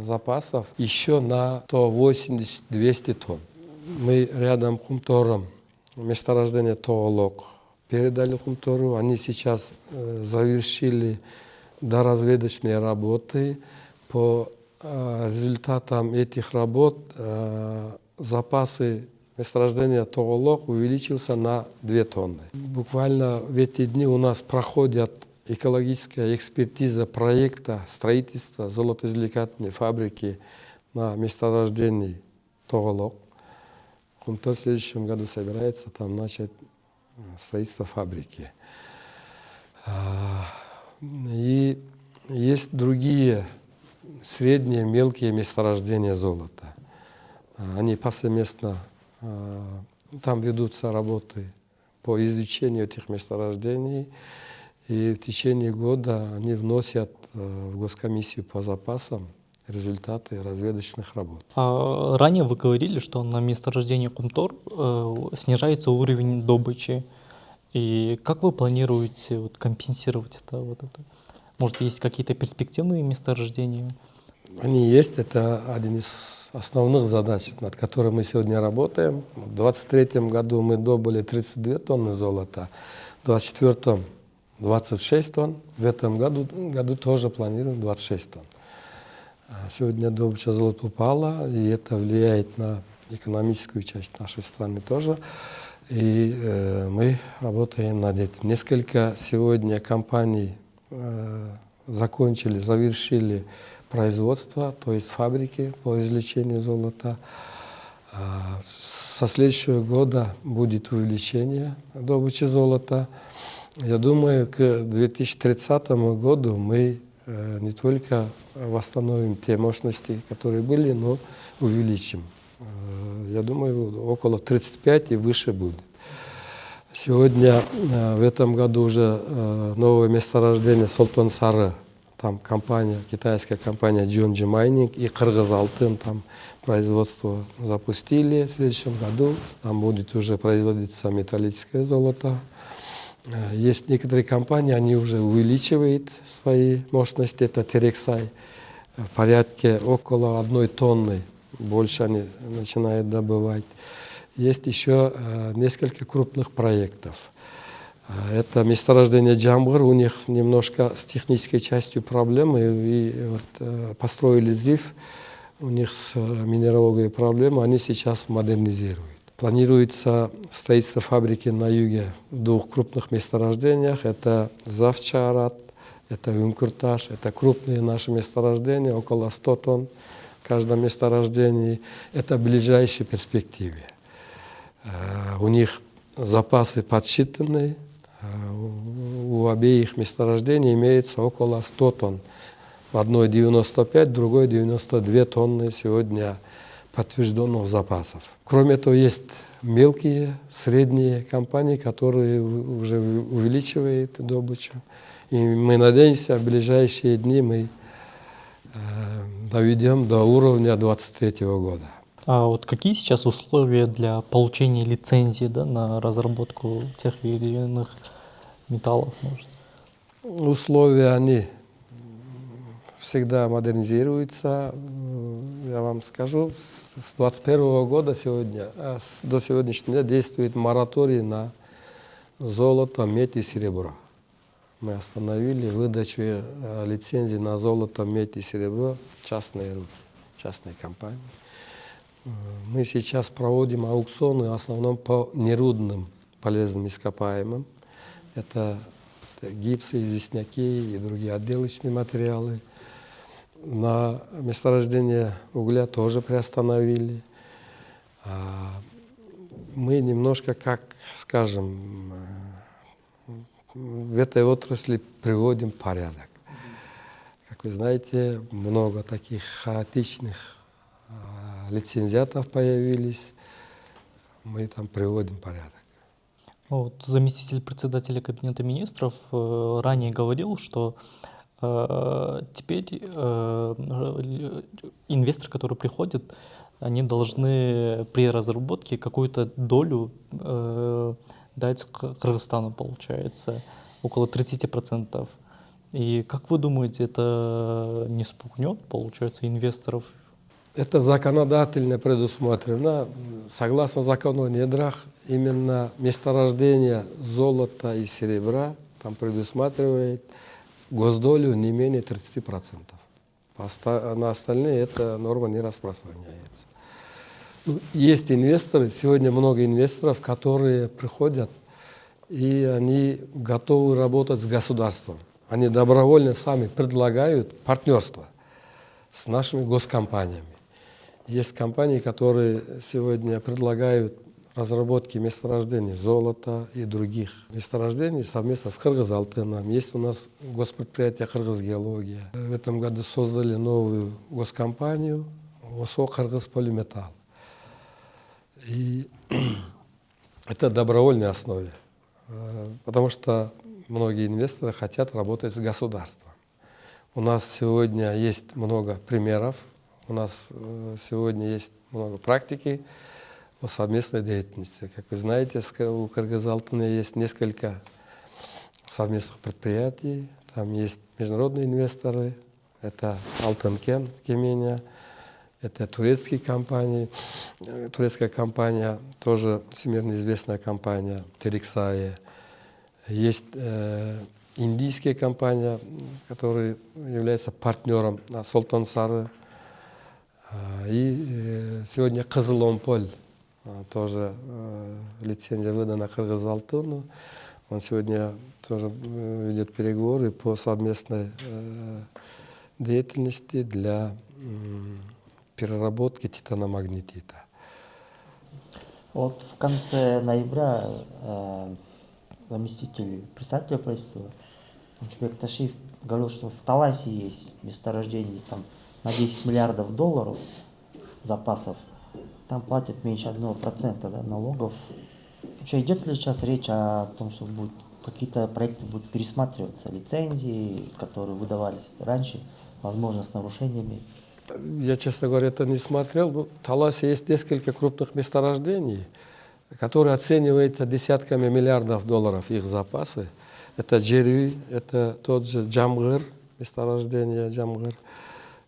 запасов еще на 180-200 тонн. Мы рядом с Хумтором месторождение Тоголок передали Хумтору. Они сейчас завершили доразведочные работы. По результатам этих работ запасы месторождения Тоголок увеличился на 2 тонны. Буквально в эти дни у нас проходит экологическая экспертиза проекта строительства золотоизвлекательной фабрики на месторождении Тоголок. Кумтор в следующем году собирается там начать строительство фабрики. И есть другие средние, мелкие месторождения золота. Они повсеместно, там ведутся работы по изучению этих месторождений, и в течение года они вносят в Госкомиссию по запасам результаты разведочных работ. А ранее вы говорили, что на месторождении Кумтор снижается уровень добычи. И как вы планируете вот компенсировать это? Может, есть какие-то перспективные месторождения? Они есть, это один из основных задач, над которой мы сегодня работаем. В 2023 году мы добыли 32 тонны золота, в 2024 26 тонн, в этом году тоже планируем 26 тонн. Сегодня добыча золота упала, и это влияет на экономическую часть нашей страны тоже. И мы работаем над этим. Несколько сегодня компаний завершили производство, то есть фабрики по извлечению золота. Со следующего года будет увеличение добычи золота. Я думаю, к 2030 году мы не только восстановим те мощности, которые были, но увеличим. Я думаю, около 35 и выше будет. Сегодня, в этом году уже новое месторождение Солтон-Сары. Там китайская компания Джонджи Майнинг и Кыргыз-Алтын там производство запустили в следующем году. Там будет уже производиться металлическое золото. Есть некоторые компании, они уже увеличивают свои мощности. Это Терексай в порядке около 1 тонны. Больше они начинают добывать. Есть еще несколько крупных проектов. Это месторождение Джамгыр, у них немножко с технической частью проблемы, и вот, построили ЗИФ, у них с минералогией проблемы, они сейчас модернизируют. Планируется строительство фабрики на юге в 2 крупных месторождениях, это Завчарат, это Юнкурташ, это крупные наши месторождения, около 100 тонн в каждом месторождении, это в ближайшей перспективе. У них запасы подсчитаны, у обеих месторождений имеется около 100 тонн. В одной 95, в другой 92 тонны сегодня подтвержденных запасов. Кроме этого, есть мелкие, средние компании, которые уже увеличивают добычу. И мы надеемся, в ближайшие дни мы доведем до уровня 2023 года. А вот какие сейчас условия для получения лицензии, да, на разработку тех или иных металлов? Может? Условия, они всегда модернизируются. Я вам скажу, с 2021 года до сегодняшнего дня действует мораторий на золото, медь и серебро. Мы остановили выдачу лицензии на золото, медь и серебро в частные руки, частные компании. Мы сейчас проводим аукционы в основном по нерудным полезным ископаемым. Это гипсы, известняки и другие отделочные материалы. На месторождение угля тоже приостановили. Мы немножко, как скажем, в этой отрасли приводим порядок. Как вы знаете, много таких хаотичных лицензиатов появились, мы там приводим порядок. Вот заместитель председателя Кабинета министров ранее говорил, что теперь инвесторы, которые приходят, они должны при разработке какую-то долю дать Кыргызстану, получается, около 30%. И как вы думаете, это не спугнет, получается, инвесторов? Это законодательно предусмотрено. Согласно закону о недрах, именно месторождение золота и серебра там предусматривает госдолю не менее 30%. На остальные эта норма не распространяется. Есть инвесторы, сегодня много инвесторов, которые приходят, и они готовы работать с государством. Они добровольно сами предлагают партнерство с нашими госкомпаниями. Есть компании, которые сегодня предлагают разработки месторождений золота и других месторождений совместно с Кыргызалтыном. Есть у нас госпредприятие «Кыргызгеология». В этом году создали новую госкомпанию ОСО «Кыргызполиметалл». И это добровольной основе, потому что многие инвесторы хотят работать с государством. У нас сегодня есть много примеров, у нас сегодня есть много практики о совместной деятельности. Как вы знаете, у Кыргызалтына есть несколько совместных предприятий, там есть международные инвесторы, это Алтынкен Кемения, это турецкая компания, тоже всемирно известная компания Терексая. Есть индийская компания, которая является партнером Солтансары. И сегодня Кызыломполь, тоже лицензия выдана Кыргызалтыну. Он сегодня тоже ведет переговоры по совместной деятельности для переработки титаномагнетита. Вот в конце ноября заместитель председателя правительства Жумшбек Ташиев говорил, что в Таласе есть месторождение там, на 10 миллиардов долларов запасов. Там платят меньше 1% да, налогов. Вообще идет ли сейчас речь о том, что какие-то проекты будут пересматриваться, лицензии, которые выдавались раньше, возможно, с нарушениями? Я, честно говоря, это не смотрел. В Таласе есть несколько крупных месторождений, которые оцениваются десятками миллиардов долларов их запасы. Это Джерюй, это тот же Джамгыр, месторождение Джамгыр.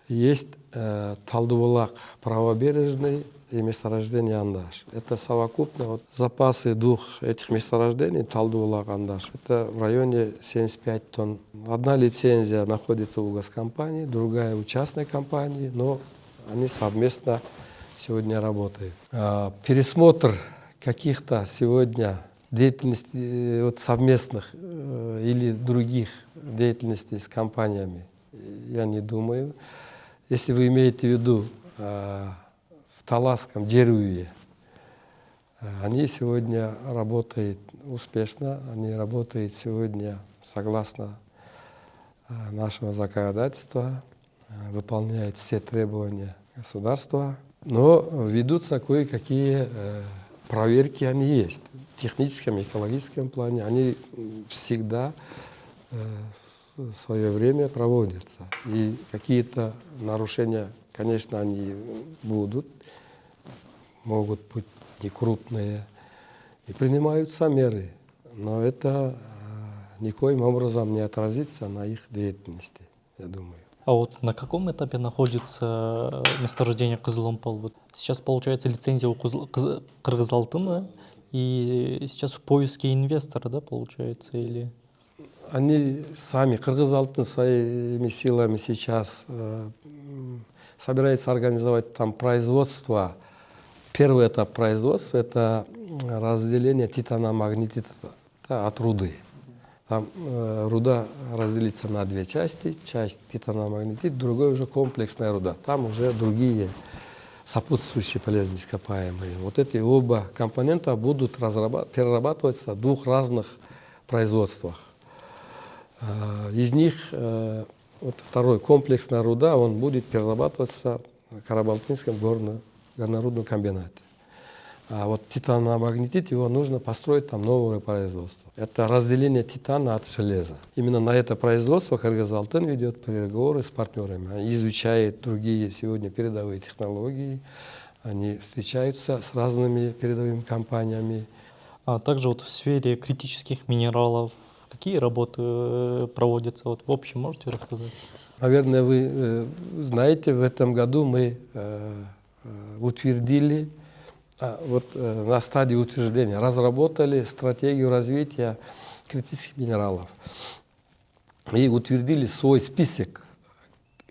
Есть Талдыбулак правобережный и месторождение Андаш. Это совокупно запасы двух этих месторождений, Талдыбулак, Андаш, это в районе 75 тонн. Одна лицензия находится у госкомпании, другая у частной компании, но они совместно сегодня работают. Пересмотр каких-то сегодня деятельностей совместных или других деятельностей с компаниями, я не думаю. Если вы имеете в виду в Таласском Джерюе, они сегодня работают успешно, они работают сегодня согласно нашего законодательства, выполняют все требования государства, но ведутся кое-какие проверки, они есть. В техническом, экологическом плане они всегда в свое время проводятся. И какие-то нарушения, конечно, они будут, могут быть не крупные, и принимаются меры, но это никоим образом не отразится на их деятельности, я думаю. А вот на каком этапе находится месторождение Кызыломпол? Вот сейчас получается лицензия у Кыргызалтына, и сейчас в поиске инвестора, да, получается, или? Они сами, Кыргызалтын, своими силами сейчас собирается организовать там производство. Первый этап производства – это разделение титаномагнетита от руды. Там руда разделится на две части. Часть титаномагнетит, другой уже комплексная руда. Там уже другие сопутствующие полезные ископаемые. Вот эти оба компонента будут перерабатываться в двух разных производствах. Из них вот второй комплексная руда, он будет перерабатываться в Карабалтынском горнорудном комбинате. А вот титаномагнетит, его нужно построить там новое производство. Это разделение титана от железа. Именно на это производство Кыргызалтын ведет переговоры с партнерами. Они изучают другие сегодня передовые технологии, они встречаются с разными передовыми компаниями. А также вот в сфере критических минералов какие работы проводятся? Вот в общем можете рассказать? Наверное, вы знаете, в этом году мы утвердили, на стадии утверждения, разработали стратегию развития критических минералов и утвердили свой список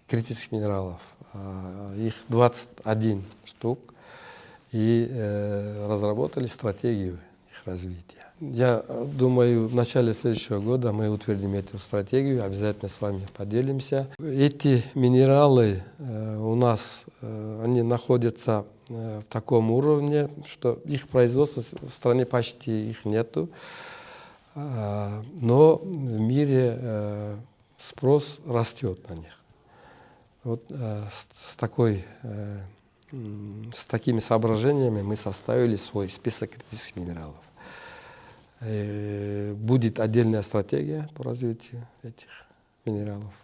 критических минералов. Их 21 штук, и разработали стратегию их развития. Я думаю, в начале следующего года мы утвердим эту стратегию, обязательно с вами поделимся. Эти минералы у нас, они находятся в таком уровне, что их производства в стране почти их нету, но в мире спрос растет на них. Вот с такими соображениями мы составили свой список критических минералов. Будет отдельная стратегия по развитию этих минералов.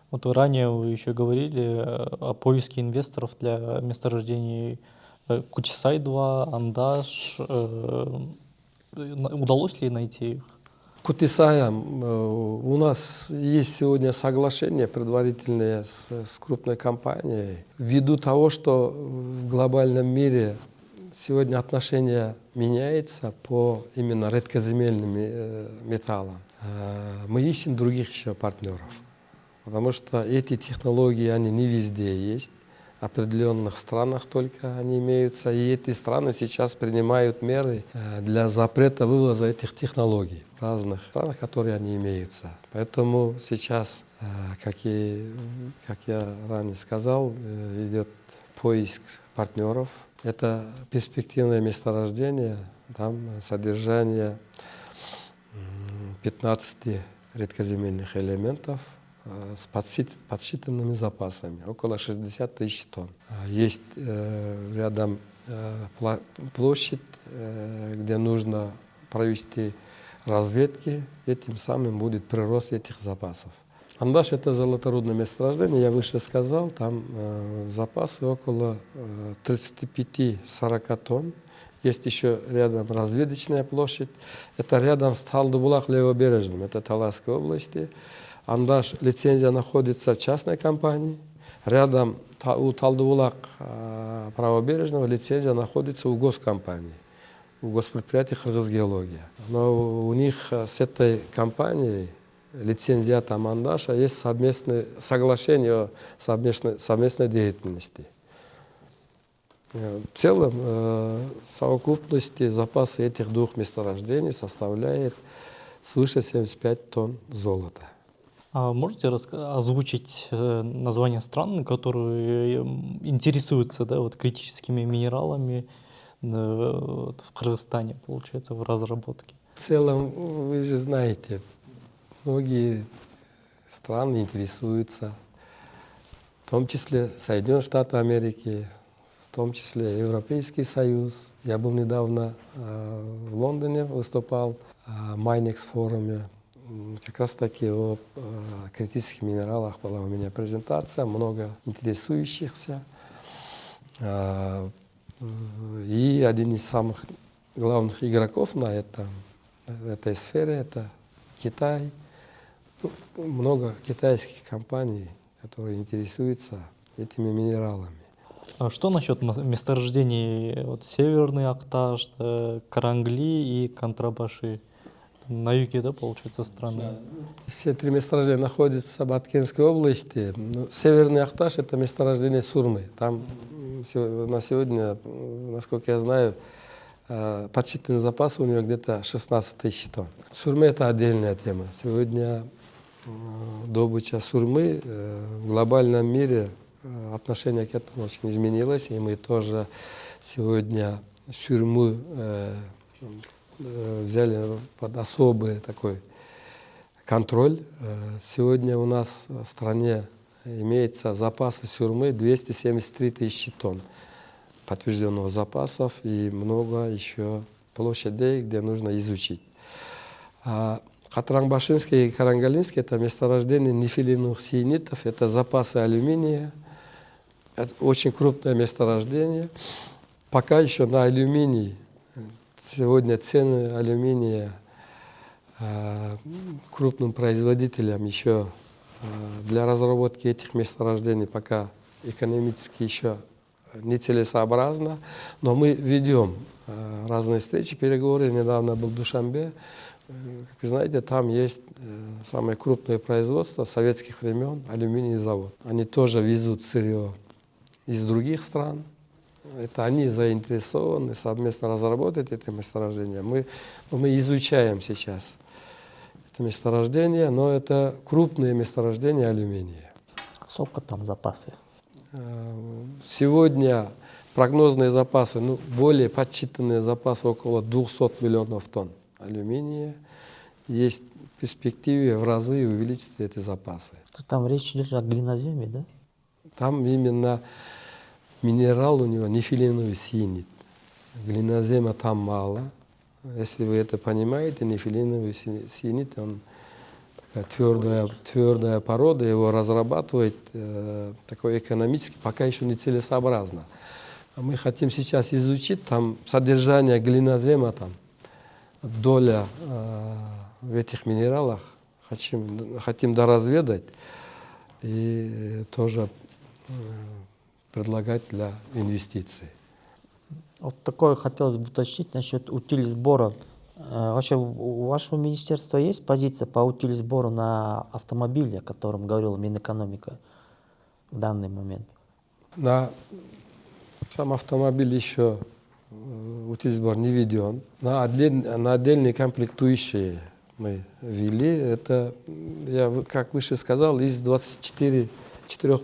Вот ранее вы еще говорили о поиске инвесторов для месторождений Кутисай-2, Андаш. Удалось ли найти их? Кутисаем у нас есть сегодня соглашение предварительное с крупной компанией. Ввиду того, что в глобальном мире сегодня отношение меняется по именно редкоземельным металлам, мы ищем других еще партнеров. Потому что эти технологии, они не везде есть. В определенных странах только они имеются. И эти страны сейчас принимают меры для запрета вывоза этих технологий в разных странах, которые они имеются. Поэтому сейчас, как я ранее сказал, идет поиск партнеров. Это перспективное месторождение, там содержание 15 редкоземельных элементов с подсчитанными запасами, около 60 тысяч тонн. Есть рядом площадь, где нужно провести разведки, этим самым будет прирост этих запасов. Андаш — это золоторудное месторождение, я выше сказал, там запасы около 35-40 тонн. Есть еще рядом разведочная площадь, это рядом с Талдыбулак левобережным, это Таласской области. Андаш лицензия находится в частной компании. Рядом у Талдыбулак правобережного лицензия находится у госкомпании, у госпредприятия «Кыргызгеология». Но у них с этой компанией, лицензиатом Андаша, есть совместное соглашение о совместной деятельности. В целом, совокупности запасы этих двух месторождений составляет свыше 75 тонн золота. А можете озвучить названия стран, которые интересуются, да, вот, критическими минералами в Кыргызстане, получается, в разработке? В целом, вы же знаете, многие страны интересуются, в том числе Соединенные Штаты Америки, в том числе Европейский Союз. Я был недавно в Лондоне, выступал в Майнекс форуме. Как раз таки о критических минералах была у меня презентация, много интересующихся. И один из самых главных игроков на этой сфере — это Китай. Много китайских компаний, которые интересуются этими минералами. А что насчет месторождений вот, Северный Акташ, Карангли и Контрабаши? На юге, да, получается, страны? Да. Все три месторождения находятся в Баткенской области. Северный Акташ — это месторождение Сурмы. Там на сегодня, насколько я знаю, подсчитанный запас у него где-то 16 тысяч тонн. Сурмы — это отдельная тема. Сегодня добыча сурмы в глобальном мире, отношение к этому очень изменилось, и мы тоже сегодня сурму взяли под особый такой контроль. Сегодня у нас в стране имеется запасы сурмы 273 тысячи тонн подтвержденных запасов и много еще площадей, где нужно изучить. Катранбашинский и Карангалинский — это месторождение нефелиновых сиенитов, это запасы алюминия. Это очень крупное месторождение. Пока еще на алюминий, сегодня цены алюминия крупным производителям еще для разработки этих месторождений пока экономически еще нецелесообразно, но мы ведем разные встречи, переговоры. Недавно был в Душанбе. Как вы знаете, там есть самое крупное производство советских времен, алюминиевый завод. Они тоже везут сырье из других стран, это они заинтересованы совместно разработать это месторождение. Мы изучаем сейчас это месторождение, но это крупные месторождения алюминия. Сколько там запасы? Сегодня прогнозные запасы, более подсчитанные запасы около 200 миллионов тонн алюминия. Есть в перспективе в разы увеличить эти запасы. Там речь идет о глиноземе, да? Там именно минерал у него нефилиновый сиенит. Глинозема там мало. Если вы это понимаете, нефилиновый сиенит, он такая твердая порода, его разрабатывать такой экономически пока еще не целесообразно. А мы хотим сейчас изучить там содержание глинозема, там, доля в этих минералах, хотим доразведать и тоже предлагать для инвестиций. Вот такое хотелось бы уточнить насчет утилизбора. Вообще у вашего министерства есть позиция по утилизбору на автомобили, о котором говорил Минэкономика в данный момент? На сам автомобиль еще утилизбор не введен. На отдельные комплектующие мы ввели. Это, я как выше сказал, из 24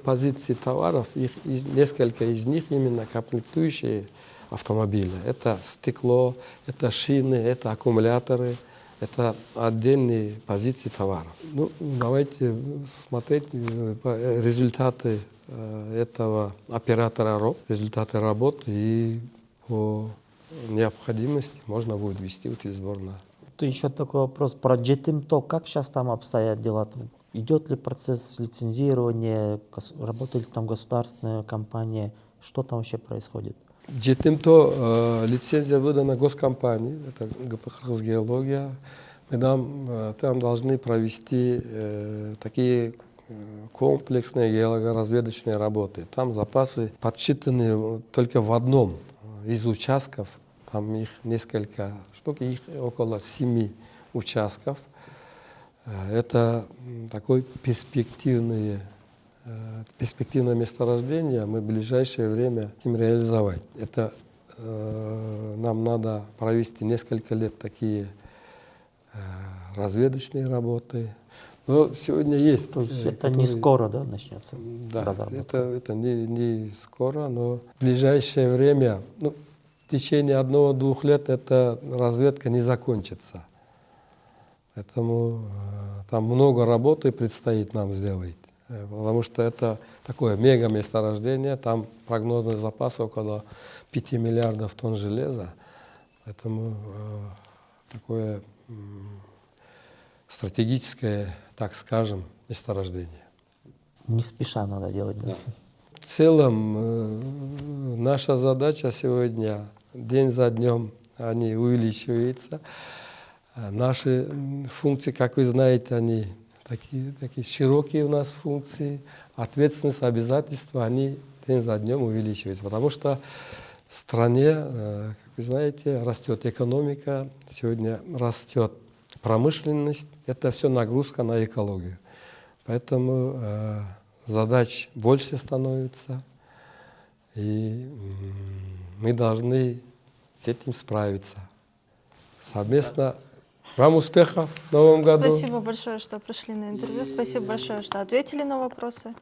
позиций товаров, несколько из них именно комплектующие автомобиля. Это стекло, это шины, это аккумуляторы, это отдельные позиции товаров. Давайте смотреть результаты этого оператора РОП, результаты работы, и по необходимости можно будет ввести утилизбор на. Еще такой вопрос про Жетимто. Как сейчас там обстоят дела? Идет ли процесс лицензирования, работает ли там государственная компания? Что там вообще происходит? Жетимто лицензия выдана госкомпании, это ГПХРСГеология. Мы там должны провести такие комплексные геологоразведочные работы. Там запасы подсчитаны только в одном из участков. Там их несколько штук, их около 7 участков. Это такое перспективное месторождение. Мы в ближайшее время хотим реализовать. Это нам надо провести несколько лет такие разведочные работы. Но сегодня есть. То есть это не скоро, да, начнется? Да, разработка? это не скоро, но в ближайшее время, в течение 1-2 лет эта разведка не закончится. Поэтому там много работы предстоит нам сделать. Потому что это такое мега месторождение, там прогнозный запас около 5 миллиардов тонн железа. Поэтому такое стратегическое, так скажем, месторождение. Не спеша надо делать, да? В целом наша задача сегодня, день за днем они увеличиваются. Наши функции, как вы знаете, они такие широкие у нас функции. Ответственность, обязательства, они день за днем увеличиваются. Потому что в стране, как вы знаете, растет экономика, сегодня растет промышленность. Это все нагрузка на экологию. Поэтому задач больше становится, и мы должны с этим справиться. Совместно. Вам успехов в новом году. Спасибо большое, что пришли на интервью. Спасибо большое, что ответили на вопросы.